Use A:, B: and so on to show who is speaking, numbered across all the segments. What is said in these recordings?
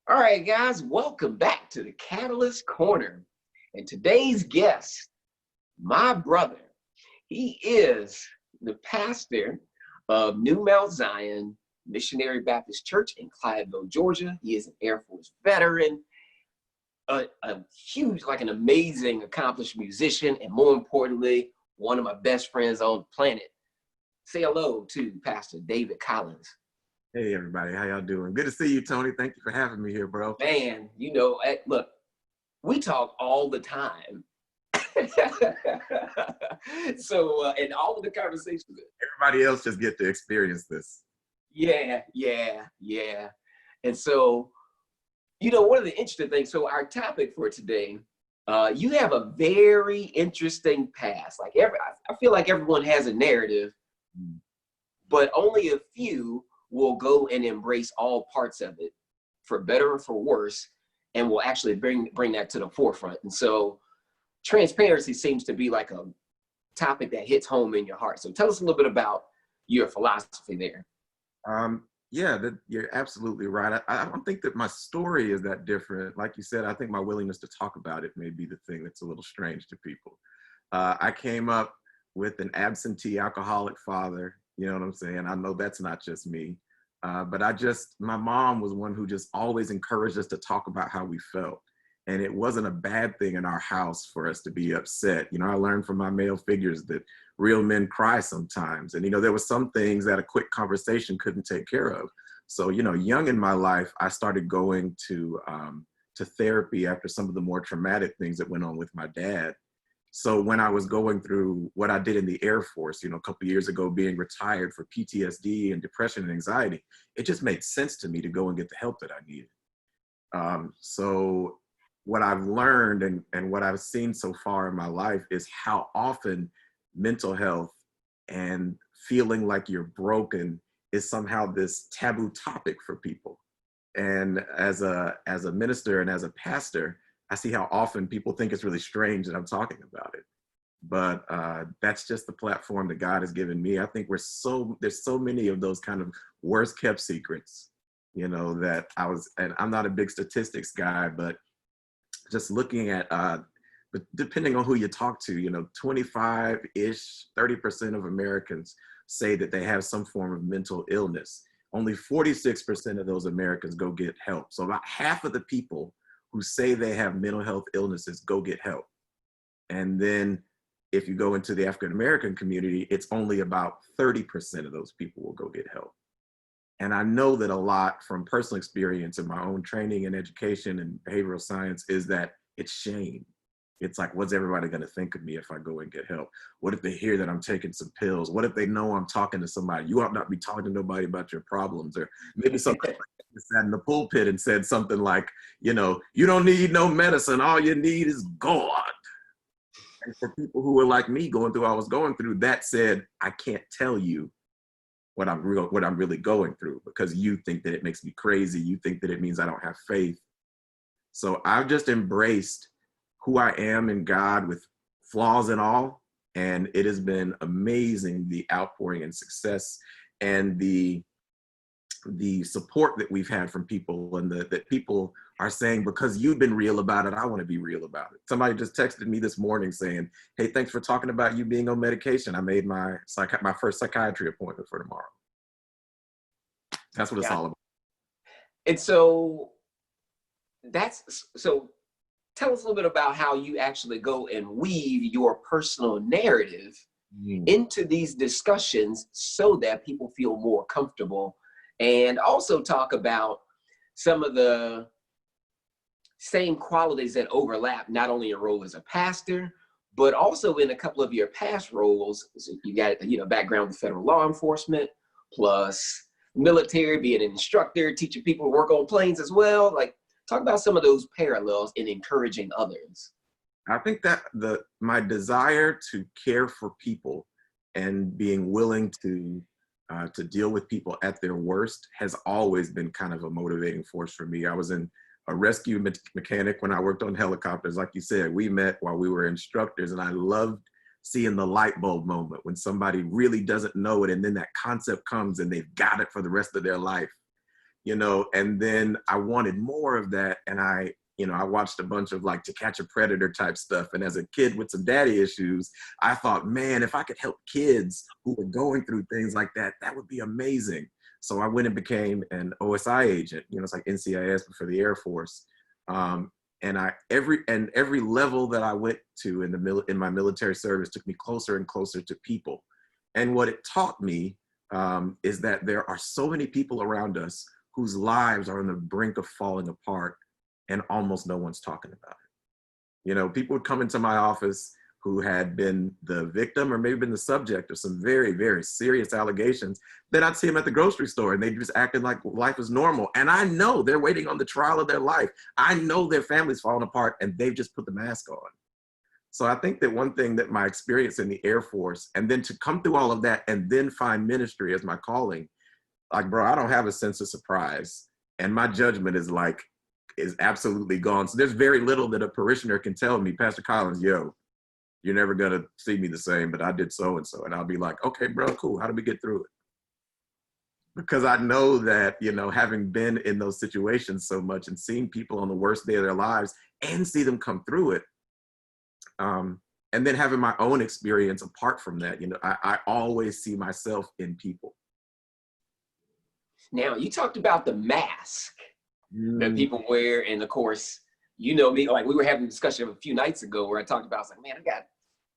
A: All right, guys, welcome back to the Catalyst Corner. And today's guest, my brother, he is the pastor of New Mount Zion Missionary Baptist Church in Clyattville, Georgia. He is an Air Force veteran, a huge, like an amazing, accomplished musician, and more importantly, one of my best friends on the planet. Say hello to Pastor David Collins.
B: Hey everybody, how y'all doing? Good to see you, Tony. Thank you for having me here, bro.
A: Man, look, we talk all the time. So, and all of the conversations.
B: Everybody else just get to experience this.
A: Yeah. And so, one of the interesting things, so our topic for today, you have a very interesting past. Like I feel like everyone has a narrative, but only a few will go and embrace all parts of it, for better or for worse, and will actually bring that to the forefront. And so transparency seems to be like a topic that hits home in your heart. So tell us a little bit about your philosophy there.
B: You're absolutely right. I don't think that my story is that different. Like you said, I think my willingness to talk about it may be the thing that's a little strange to people. I came up with an absentee alcoholic father. You know what I'm saying? I know that's not just me, but my mom was one who just always encouraged us to talk about how we felt. And it wasn't a bad thing in our house for us to be upset. I learned from my male figures that real men cry sometimes. And, there were some things that a quick conversation couldn't take care of. So, young in my life, I started going to therapy after some of the more traumatic things that went on with my dad. So when I was going through what I did in the Air Force, a couple of years ago, being retired for PTSD and depression and anxiety, it just made sense to me to go and get the help that I needed. So what I've learned and what I've seen so far in my life is how often mental health and feeling like you're broken is somehow this taboo topic for people. And as a minister and as a pastor, I see how often people think it's really strange that I'm talking about it. But that's just the platform that God has given me. I think there's so many of those kind of worst kept secrets, and I'm not a big statistics guy, but just looking at, but depending on who you talk to, 25-ish, 30% of Americans say that they have some form of mental illness. Only 46% of those Americans go get help. So about half of the people who say they have mental health illnesses go get help. And then if you go into the African-American community, it's only about 30% of those people will go get help. And I know that a lot from personal experience and my own training and education and behavioral science is that it's shame. It's like, what's everybody going to think of me if I go and get help? What if they hear that I'm taking some pills? What if they know I'm talking to somebody? You ought not be talking to nobody about your problems. Or maybe something like sat in the pulpit and said something like, you don't need no medicine. All you need is God. And for people who were like me going through what I was going through, that said, I can't tell you what I'm really going through because you think that it makes me crazy. You think that it means I don't have faith. So I've just embraced who I am in God with flaws and all. And it has been amazing, the outpouring and success and the support that we've had from people, and that people are saying, because you've been real about it, I want to be real about it. Somebody just texted me this morning saying, hey, thanks for talking about you being on medication. I made my first psychiatry appointment for tomorrow. That's what it's all about.
A: And so tell us a little bit about how you actually go and weave your personal narrative into these discussions so that people feel more comfortable, and also talk about some of the same qualities that overlap, not only your role as a pastor, but also in a couple of your past roles. So you got, background with federal law enforcement, plus military, being an instructor, teaching people to work on planes as well. Like, talk about some of those parallels in encouraging others.
B: I think that my desire to care for people and being willing to deal with people at their worst has always been kind of a motivating force for me. I was a rescue mechanic when I worked on helicopters. Like you said, we met while we were instructors, and I loved seeing the light bulb moment when somebody really doesn't know it, and then that concept comes and they've got it for the rest of their life. and then I wanted more of that. And I watched a bunch of like To Catch a Predator type stuff. And as a kid with some daddy issues, I thought, man, if I could help kids who were going through things like that, that would be amazing. So I went and became an OSI agent. It's like NCIS, but for the Air Force. And every level that I went to in my military service took me closer and closer to people. And what it taught me is that there are so many people around us whose lives are on the brink of falling apart, and almost no one's talking about it. People would come into my office who had been the victim or maybe been the subject of some very, very serious allegations. Then I'd see them at the grocery store and they just acted like life is normal. And I know they're waiting on the trial of their life. I know their family's falling apart and they've just put the mask on. So I think that one thing that my experience in the Air Force, and then to come through all of that and then find ministry as my calling, like, bro, I don't have a sense of surprise. And my judgment is absolutely gone. So there's very little that a parishioner can tell me, Pastor Collins, yo, you're never gonna see me the same, but I did so-and-so. And I'll be like, okay, bro, cool. How do we get through it? Because I know that, having been in those situations so much and seeing people on the worst day of their lives and see them come through it, and then having my own experience apart from that, I always see myself in people.
A: Now, you talked about the mask that people wear, and of course, me, like we were having a discussion a few nights ago where I talked about, I was like, man,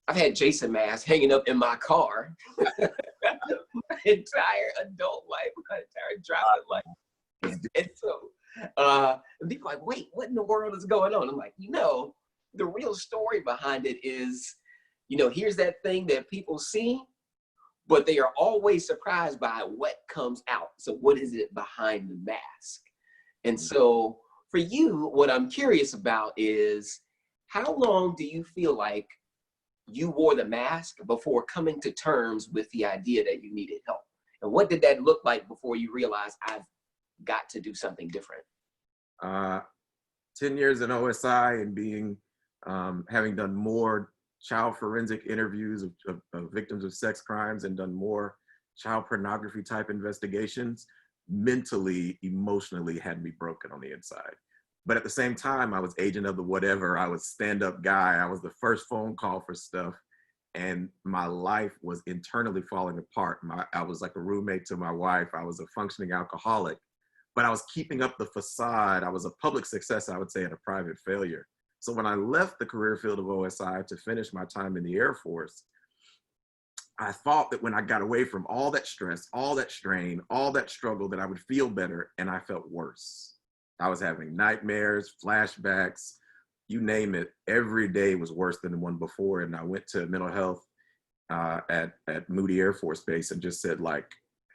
A: I've had Jason masks hanging up in my car my entire adult life, my entire driving life. And so people are like, wait, what in the world is going on? I'm like, the real story behind it is, here's that thing that people see, but they are always surprised by what comes out. So what is it behind the mask? And so for you, what I'm curious about is, how long do you feel like you wore the mask before coming to terms with the idea that you needed help? And what did that look like before you realized, I've got to do something different?
B: 10 years in OSI and having done more child forensic interviews of victims of sex crimes and done more child pornography type investigations, mentally, emotionally had me broken on the inside. But at the same time, I was agent of the whatever. I was stand-up guy. I was the first phone call for stuff. And my life was internally falling apart. I was like a roommate to my wife. I was a functioning alcoholic, but I was keeping up the facade. I was a public success, I would say, and a private failure. So when I left the career field of OSI to finish my time in the Air Force, I thought that when I got away from all that stress, all that strain, all that struggle, that I would feel better, and I felt worse. I was having nightmares, flashbacks, you name it. Every day was worse than the one before. And I went to mental health at Moody Air Force Base and just said, like,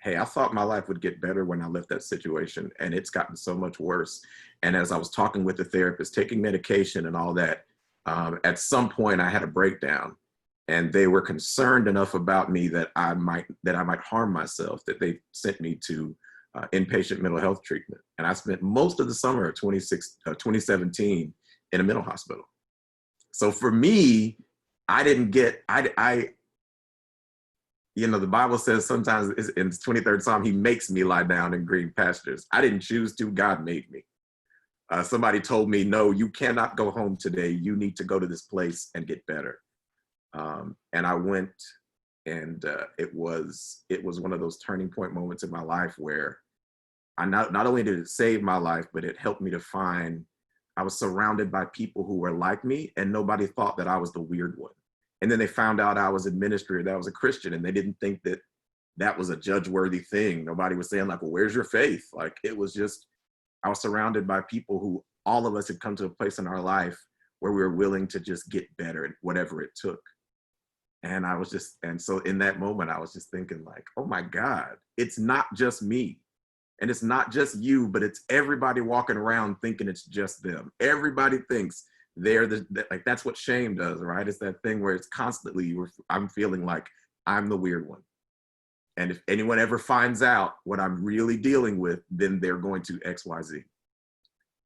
B: hey, I thought my life would get better when I left that situation, and it's gotten so much worse. And as I was talking with the therapist, taking medication and all that, at some point I had a breakdown, and they were concerned enough about me that I might harm myself, that they sent me to inpatient mental health treatment. And I spent most of the summer of 2017 in a mental hospital. So for me, I didn't get, the Bible says sometimes in the 23rd Psalm, he makes me lie down in green pastures. I didn't choose to, God made me. Somebody told me, no, you cannot go home today. You need to go to this place and get better. And I went, and it was one of those turning point moments in my life where I not only did it save my life, but it helped me to find, I was surrounded by people who were like me, and nobody thought that I was the weird one. And then they found out I was in ministry, that I was a Christian, and they didn't think that that was a judge-worthy thing. Nobody was saying like, well, where's your faith? Like, it was just, I was surrounded by people who, all of us had come to a place in our life where we were willing to just get better at whatever it took. And so in that moment, I was just thinking like, oh my God, it's not just me. And it's not just you, but it's everybody walking around thinking it's just them. Everybody thinks like, that's what shame does, right? It's that thing where it's constantly, I'm feeling like I'm the weird one. And if anyone ever finds out what I'm really dealing with, then they're going to X, Y, Z.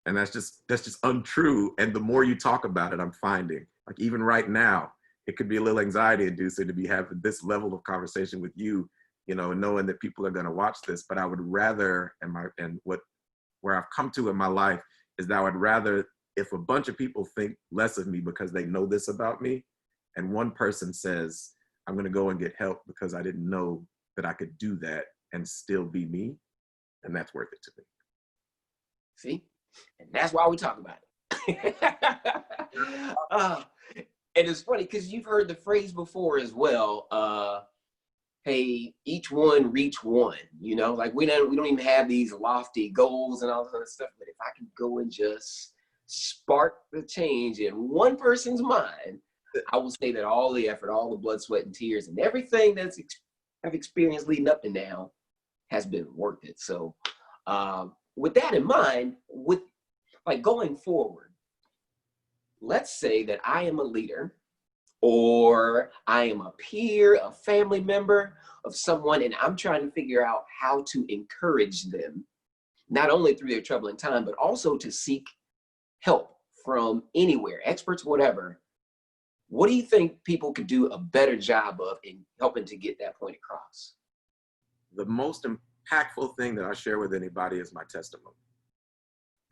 B: And that's just untrue. And the more you talk about it, I'm finding, like, even right now, it could be a little anxiety inducing to be having this level of conversation with you, knowing that people are going to watch this. But I would rather, and what where I've come to in my life is that I would rather, if a bunch of people think less of me because they know this about me, and one person says, I'm going to go and get help because I didn't know that I could do that and still be me, and that's worth it to me.
A: See? And that's why we talk about it. And it's funny because you've heard the phrase before as well. Hey, each one reach one, you know, like we don't even have these lofty goals and all that other stuff, but if I can go and just spark the change in one person's mind, I will say that all the effort, all the blood, sweat, and tears, and everything I've experienced leading up to now has been worth it. So with that in mind, with like going forward, let's say that I am a leader, or I am a peer, a family member of someone, and I'm trying to figure out how to encourage them, not only through their troubling time, but also to seek help from anywhere, experts, whatever. What do you think people could do a better job of in helping to get that point across?
B: The most impactful thing that I share with anybody is my testimony.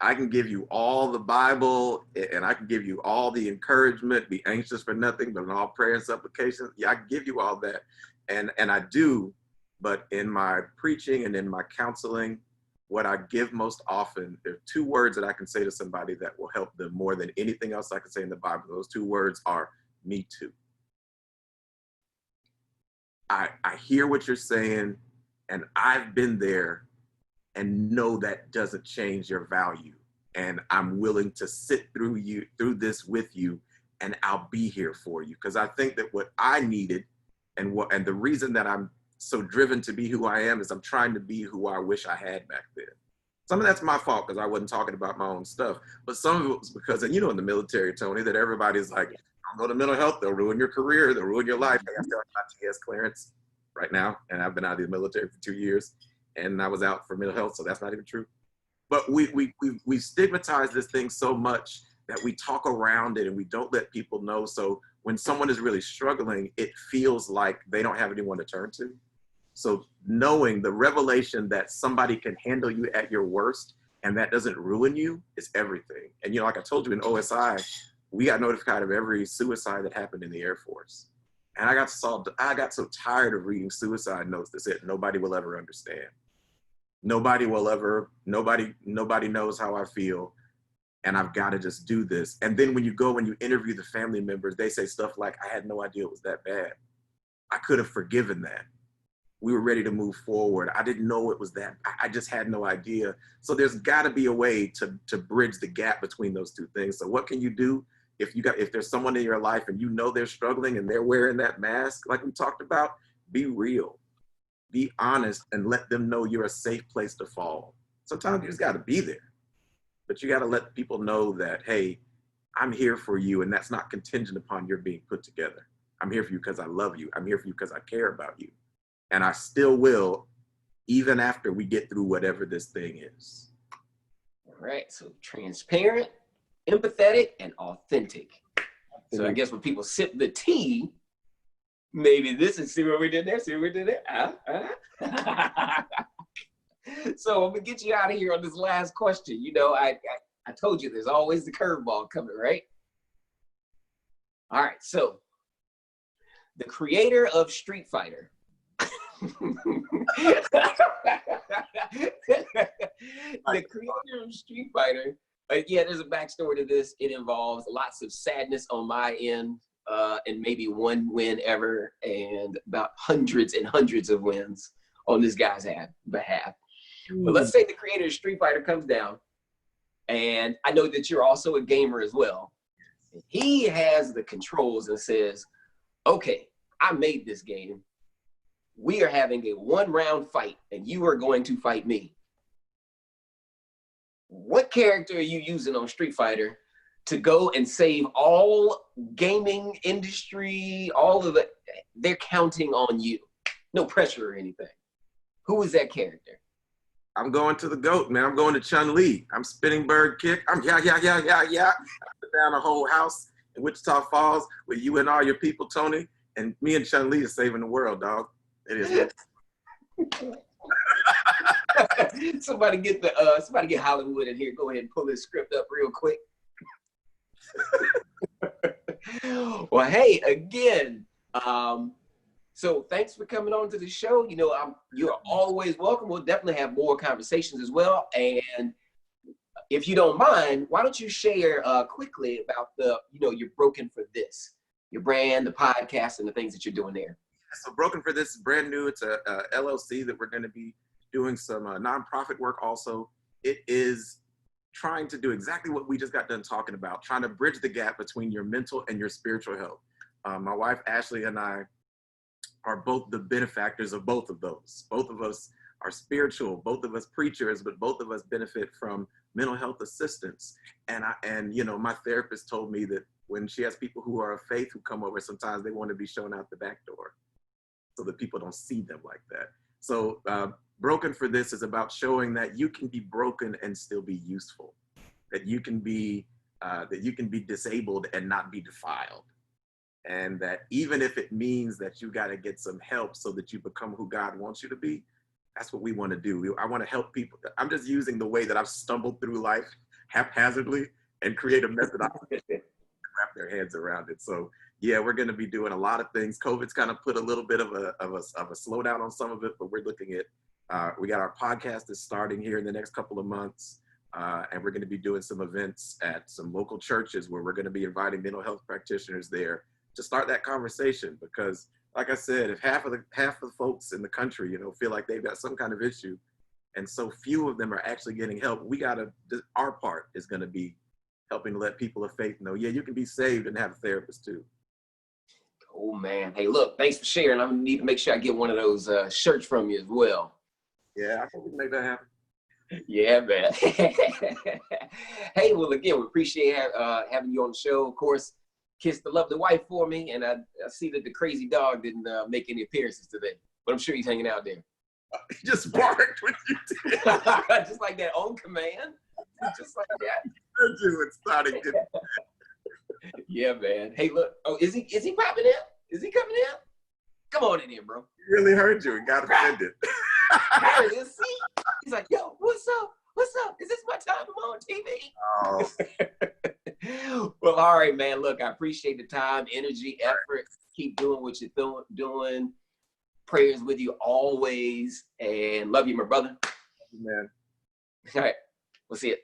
B: I can give you all the Bible, and I can give you all the encouragement, be anxious for nothing, but in all prayer and supplications. Yeah, I can give you all that. And I do, but in my preaching and in my counseling, what I give most often, there are 2 words that I can say to somebody that will help them more than anything else I can say in the Bible. Those 2 words are, me too. I hear what you're saying, and I've been there, and know that doesn't change your value. And I'm willing to sit through this with you, and I'll be here for you. Because I think that what I needed, and the reason that I'm so driven to be who I am, is I'm trying to be who I wish I had back then. Some of that's my fault because I wasn't talking about my own stuff, but some of it was because, and you know, in the military, Tony, that everybody's like, don't go to mental health, they'll ruin your career, they'll ruin your life. I got my TS clearance right now, and I've been out of the military for 2 years. And I was out for mental health, so that's not even true. But we stigmatize this thing so much that we talk around it and we don't let people know. So when someone is really struggling, it feels like they don't have anyone to turn to. So knowing the revelation that somebody can handle you at your worst and that doesn't ruin you is everything. And you know, like I told you in OSI, we got notified of every suicide that happened in the Air Force. And I got so tired of reading suicide notes that said nobody will ever understand. Nobody knows how I feel, and I've got to just do this. And then when you go and you interview the family members, they say stuff like, I had no idea it was that bad. I could have forgiven that. We were ready to move forward. I didn't know it was that. I just had no idea. So there's got to be a way to bridge the gap between those 2 things. So what can you do if there's someone in your life and you know they're struggling and they're wearing that mask, like we talked about? Be real. Be honest, and let them know you're a safe place to fall. Sometimes you just got to be there, but you got to let people know that, hey, I'm here for you, and that's not contingent upon your being put together. I'm here for you because I love you. I'm here for you because I care about you. And I still will, even after we get through whatever this thing is.
A: All right, so transparent, empathetic, and authentic. So I guess when people sip the tea, maybe this is, see what we did there, see what we did there. So I'm gonna get you out of here on this last question. You know, I told you there's always the curveball coming, right? All right, so the creator of Street Fighter. The creator of Street Fighter, yeah, there's a backstory to this. It involves lots of sadness on my end, and maybe 1 win ever, and about hundreds and hundreds of wins on this guy's behalf. But let's say the creator of Street Fighter comes down, and I know that you're also a gamer as well. He has the controls and says, okay, I made this game. We are having a 1-round fight, and you are going to fight me. What character are you using on Street Fighter to go and save all gaming industry, all of it? They're counting on you. No pressure or anything. Who is that character?
B: I'm going to the GOAT, man. I'm going to Chun-Li. I'm spinning bird kick. I'm yeah. I put down a whole house in Wichita Falls with you and all your people, Tony. And me and Chun-Li is saving the world, dog. It is.
A: Somebody get Hollywood in here. Go ahead and pull this script up real quick. Well, hey, again, so thanks for coming on to the show. You know, you're always welcome. We'll definitely have more conversations as well. And if you don't mind, why don't you share quickly about you're Broken for This, your brand, the podcast, and the things that you're doing there.
B: So Broken for This is brand new. It's a LLC that we're going to be doing some nonprofit work also. It is trying to do exactly what we just got done talking about, trying to bridge the gap between your mental and your spiritual health. My wife, Ashley, and I are both the benefactors of both of those. Both of us are spiritual, both of us preachers, but both of us benefit from mental health assistance. And my therapist told me that when she has people who are of faith who come over, sometimes they want to be shown out the back door so that people don't see them like that. So Broken for This is about showing that you can be broken and still be useful, that you can be disabled and not be defiled. And that even if it means that you got to get some help so that you become who God wants you to be, that's what we want to do. I want to help people. I'm just using the way that I've stumbled through life haphazardly and create a methodology to wrap their heads around it. So yeah, we're going to be doing a lot of things. COVID's kind of put a little bit of a slowdown on some of it, but we're looking at, we got our podcast is starting here in the next couple of months. And we're going to be doing some events at some local churches where we're going to be inviting mental health practitioners there to start that conversation. Because like I said, if half of the folks in the country, feel like they've got some kind of issue and so few of them are actually getting help, our part is going to be helping to let people of faith know, yeah, you can be saved and have a therapist too.
A: Oh man. Hey, look, thanks for sharing. I need to make sure I get one of those shirts from you as well.
B: Yeah, I think we can make that happen.
A: Yeah, man. Hey, well, again, we appreciate having you on the show. Of course, kiss the lovely wife for me. And I see that the crazy dog didn't make any appearances today, but I'm sure he's hanging out there.
B: He just barked when you did.
A: Just like that, on command. Just like that.
B: It's starting to.
A: Yeah, man. Hey, look. Oh, is he popping in? Is he coming in? Come on in here, bro.
B: He really heard you and got offended.
A: There it is. See? He's like, yo, what's up? What's up? Is this my time I'm on TV? Oh. Well, all right, man. Look, I appreciate the time, energy, effort. Keep doing what you're doing. Prayers with you always. And love you, my brother.
B: Man.
A: All right. We'll see you.